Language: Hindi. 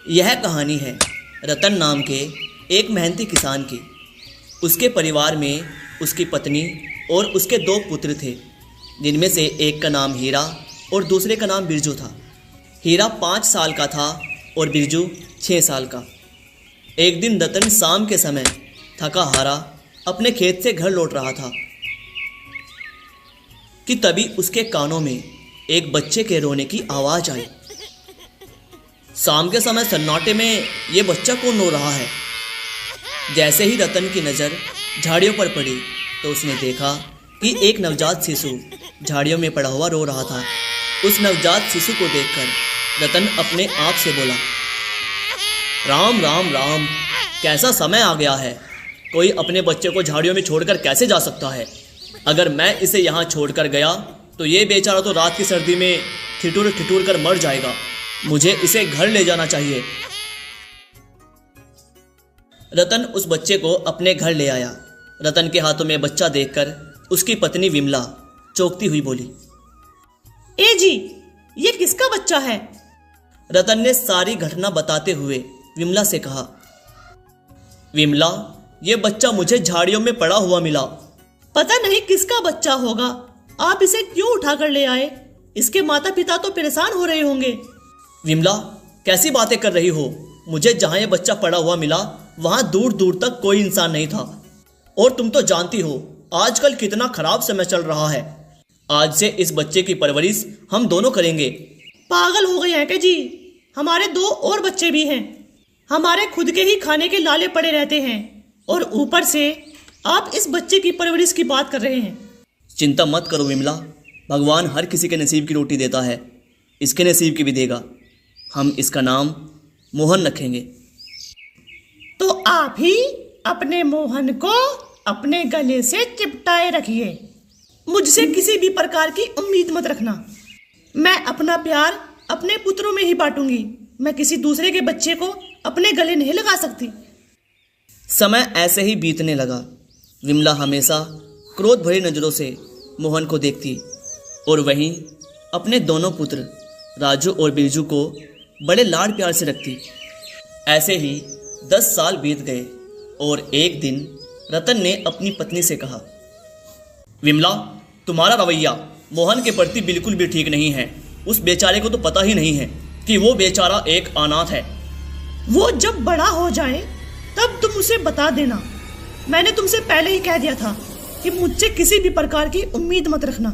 यह कहानी है रतन नाम के एक मेहनती किसान की। उसके परिवार में उसकी पत्नी और उसके 2 पुत्र थे, जिनमें से एक का नाम हीरा और दूसरे का नाम बिरजू था। हीरा 5 साल का था और बिरजू 6 साल का। एक दिन रतन शाम के समय थका हारा अपने खेत से घर लौट रहा था कि तभी उसके कानों में एक बच्चे के रोने की आवाज़ आई। शाम के समय सन्नाटे में ये बच्चा कौन रो रहा है? जैसे ही रतन की नज़र झाड़ियों पर पड़ी तो उसने देखा कि एक नवजात शिशु झाड़ियों में पड़ा हुआ रो रहा था। उस नवजात शिशु को देखकर रतन अपने आप से बोला, राम राम राम, कैसा समय आ गया है। कोई अपने बच्चे को झाड़ियों में छोड़कर कैसे जा सकता है? अगर मैं इसे यहाँ छोड़कर गया तो ये बेचारा तो रात की सर्दी में ठिठुर ठिठुर कर मर जाएगा। मुझे इसे घर ले जाना चाहिए। रतन उस बच्चे को अपने घर ले आया। रतन के हाथों में बच्चा देखकर उसकी पत्नी विमला चौंकती हुई बोली, ए जी, ये किसका बच्चा है? रतन ने सारी घटना बताते हुए विमला से कहा, विमला, ये बच्चा मुझे झाड़ियों में पड़ा हुआ मिला। पता नहीं किसका बच्चा होगा, आप इसे क्यों उठाकर ले आए? इसके माता पिता तो परेशान हो रहे होंगे। विमला, कैसी बातें कर रही हो? मुझे जहां यह बच्चा पड़ा हुआ मिला वहां दूर दूर तक कोई इंसान नहीं था। और तुम तो जानती हो आजकल कितना खराब समय चल रहा है। आज से इस बच्चे की परवरिश हम दोनों करेंगे। पागल हो गए हैं क्या जी? हमारे 2 और बच्चे भी हैं। हमारे खुद के ही खाने के लाले पड़े रहते हैं और ऊपर से आप इस बच्चे की परवरिश की बात कर रहे हैं। चिंता मत करो विमला, भगवान हर किसी के नसीब की रोटी देता है, इसके नसीब की भी देगा। हम इसका नाम मोहन रखेंगे। तो आप ही अपने मोहन को अपने गले से चिपटाए रखिए। मुझसे किसी भी प्रकार की उम्मीद मत रखना। मैं अपना प्यार अपने पुत्रों में ही बांटूंगी। मैं किसी दूसरे के बच्चे को अपने गले नहीं लगा सकती। समय ऐसे ही बीतने लगा। विमला हमेशा क्रोध भरी नज़रों से मोहन को देखती और वहीं अपने दोनों पुत्र राजू और बिरजू को बड़े लाड प्यार से रखती। ऐसे ही 10 साल बीत गए और एक दिन रतन ने अपनी पत्नी से कहा, विमला, तुम्हारा रवैया मोहन के प्रति बिल्कुल भी ठीक नहीं है। उस बेचारे को तो पता ही नहीं है कि वो बेचारा एक अनाथ है। वो जब बड़ा हो जाए तब तुम उसे बता देना। मैंने तुमसे पहले ही कह दिया था कि मुझसे किसी भी प्रकार की उम्मीद मत रखना।